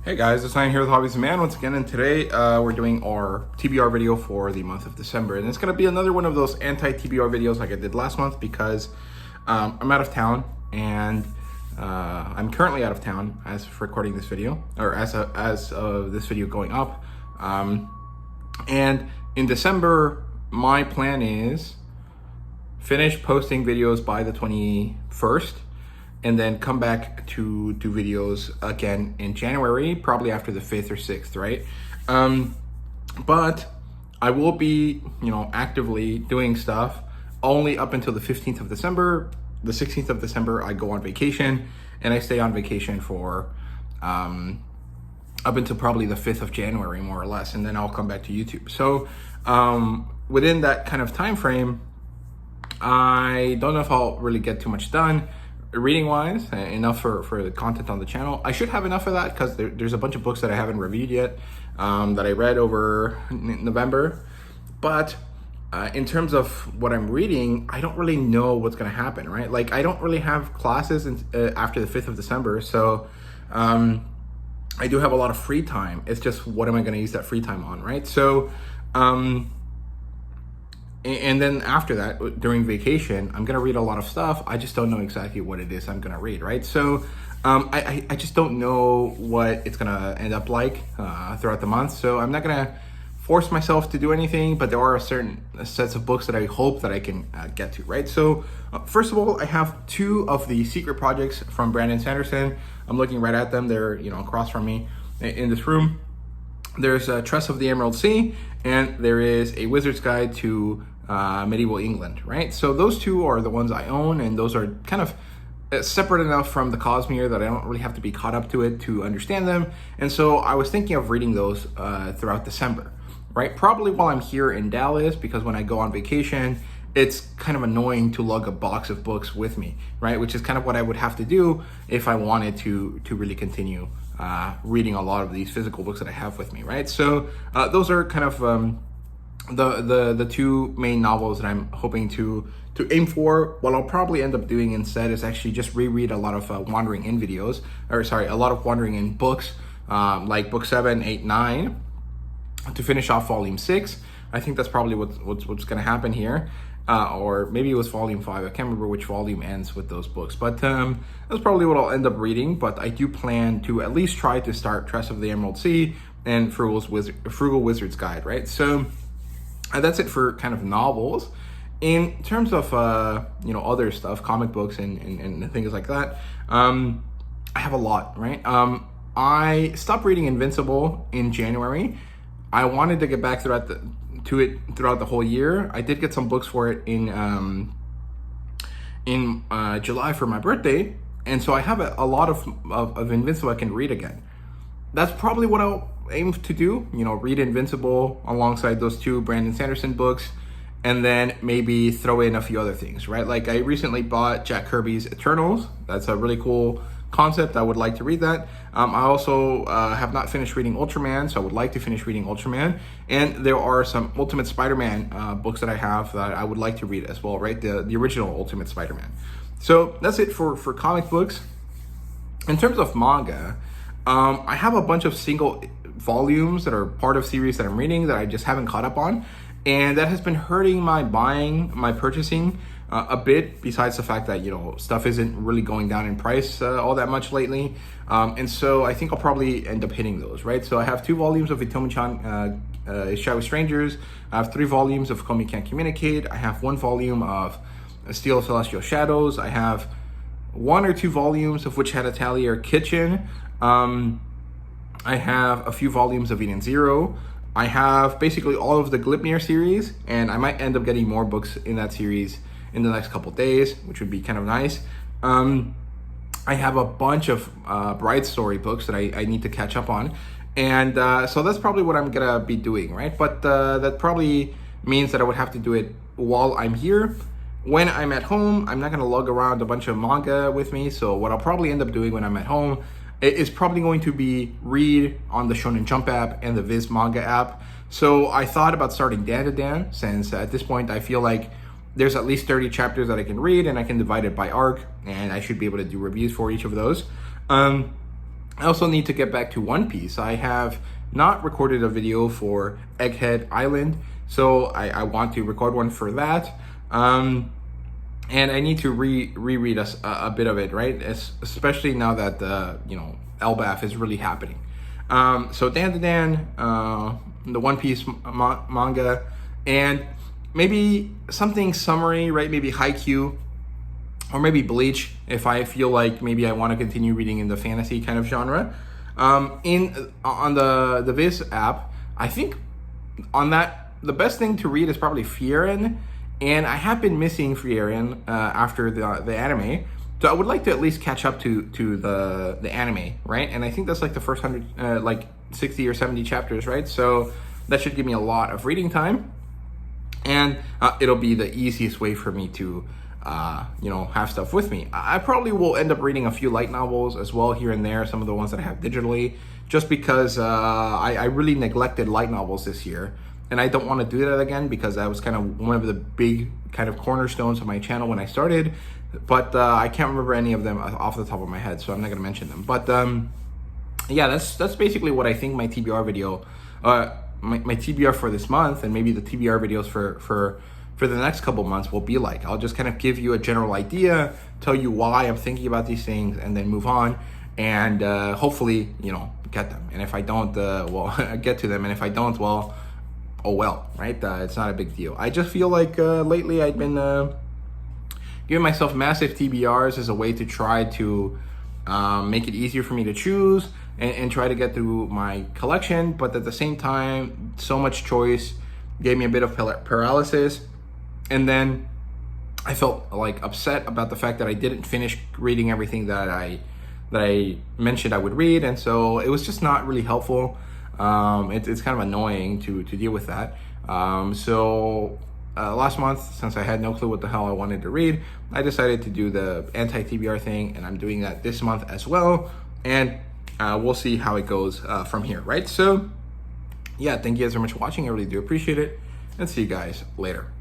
Hey guys, it's Ryan here with HobbiesofaMan once again, and today we're doing our TBR video for the month of December, and it's going to be another one of those anti-TBR videos like I did last month because I'm out of town, and I'm currently out of town as of recording this video, or as of this video going up, and in December my plan is finish posting videos by the 21st, and then come back to do videos again in January, probably after the 5th or 6th, right? But I will be, actively doing stuff only up until the 15th of December. The 16th of December, I go on vacation, and I stay on vacation for up until probably the 5th of January, more or less, and then I'll come back to YouTube. So within that kind of time frame, I don't know if I'll really get too much done. Reading wise, enough for the content on the channel. I should have enough of that because there's a bunch of books that I haven't reviewed yet that I read over November. But in terms of what I'm reading, I don't really know what's going to happen, right? Like, I don't really have classes after the 5th of December. So I do have a lot of free time. It's just, what am I going to use that free time on, right? So and then after that, during vacation, I'm going to read a lot of stuff. I just don't know exactly what it is I'm going to read, right? So I just don't know what it's going to end up like throughout the month. So I'm not going to force myself to do anything, but there are certain sets of books that I hope that I can get to, right? So first of all, I have two of the secret projects from Brandon Sanderson. I'm looking right at them. They're, across from me in this room. There's Trust of the Emerald Sea, and there is A Wizard's Guide to Medieval England, right? So those two are the ones I own, and those are kind of separate enough from the Cosmere that I don't really have to be caught up to it to understand them. And so I was thinking of reading those throughout December, right? Probably while I'm here in Dallas, because when I go on vacation, it's kind of annoying to lug a box of books with me, right? Which is kind of what I would have to do if I wanted to really continue reading a lot of these physical books that I have with me, right? So those are kind of the two main novels that I'm hoping to aim for. What I'll probably end up doing instead is actually just reread a lot of Wandering In videos, a lot of Wandering In books, like book 7, 8, 9, to finish off volume 6. I think that's probably what's going to happen here. Or maybe it was volume 5. I can't remember which volume ends with those books, but that's probably what I'll end up reading. But I do plan to at least try to start Trust of the Emerald Sea and Frugal Wizard's Guide, right? So that's it for kind of novels. In terms of other stuff, comic books and things like that, I have a lot, right? I stopped reading Invincible in January. I wanted to get back throughout the whole year. I did get some books for it in July for my birthday, and so I have a lot of Invincible I can read again. That's probably what I'll aim to do, read Invincible alongside those two Brandon Sanderson books, and then maybe throw in a few other things, right? Like, I recently bought Jack Kirby's Eternals. That's a really cool concept. I would like to read that. I also have not finished reading Ultraman, so I would like to finish reading Ultraman. And there are some Ultimate Spider-Man books that I have that I would like to read as well, right? The original Ultimate Spider-Man. So that's it for comic books. In terms of manga, I have a bunch of single volumes that are part of series that I'm reading that I just haven't caught up on, and that has been hurting my purchasing a bit, besides the fact that stuff isn't really going down in price all that much lately, and so I think I'll probably end up hitting those, right? So I have 2 volumes of Itomi-chan Shy with Strangers. I have 3 volumes of Komi Can't Communicate. I have 1 volume of Steel of Celestial Shadows. I have 1 or 2 volumes of Witch Hat Atelier Kitchen. I have a few volumes of Eden Zero. I have basically all of the Gleipnir series, and I might end up getting more books in that series in the next couple days, which would be kind of nice. I have a bunch of Bride Story books that I need to catch up on, and so that's probably what I'm gonna be doing, right? But that probably means that I would have to do it while I'm here. When I'm at home, I'm not gonna lug around a bunch of manga with me, so what I'll probably end up doing when I'm at home is probably going to be read on the Shonen Jump app and the Viz Manga app. So I thought about starting Dan to Dan, since at this point I feel like there's at least 30 chapters that I can read, and I can divide it by arc, and I should be able to do reviews for each of those. I also need to get back to One Piece. I have not recorded a video for Egghead Island, so I want to record one for that. And I need to reread a bit of it, right? Especially now that the Elbaf is really happening. So Dan, the One Piece manga, and maybe something summary, right? Maybe Haikyuu, or maybe Bleach, if I feel like maybe I want to continue reading in the fantasy kind of genre. On the Viz app, I think on that the best thing to read is probably Frieren, and I have been missing Frieren after the anime, so I would like to at least catch up to the anime, right? And I think that's like the first 100 like 60 or 70 chapters, right? So that should give me a lot of reading time, and it'll be the easiest way for me to have stuff with me. I probably will end up reading a few light novels as well here and there, some of the ones that I have digitally, just because I really neglected light novels this year, and I don't want to do that again, because that was kind of one of the big kind of cornerstones of my channel when I started, but I can't remember any of them off the top of my head, so I'm not going to mention them. But yeah, that's basically what I think my TBR video, my TBR for this month, and maybe the TBR videos for the next couple months will be like. I'll just kind of give you a general idea, tell you why I'm thinking about these things, and then move on, and hopefully, get them. And if I don't, well, get to them. And if I don't, well, oh well, right? It's not a big deal. I just feel like lately I've been giving myself massive TBRs as a way to try to make it easier for me to choose and try to get through my collection. But at the same time, so much choice gave me a bit of paralysis. And then I felt like upset about the fact that I didn't finish reading everything that I mentioned I would read, and so it was just not really helpful. It's kind of annoying to deal with that. So last month, since I had no clue what the hell I wanted to read, I decided to do the Anti-Tbr thing, and I'm doing that this month as well. And we'll see how it goes from here, right? So yeah, thank you guys very much for watching. I really do appreciate it, and see you guys later.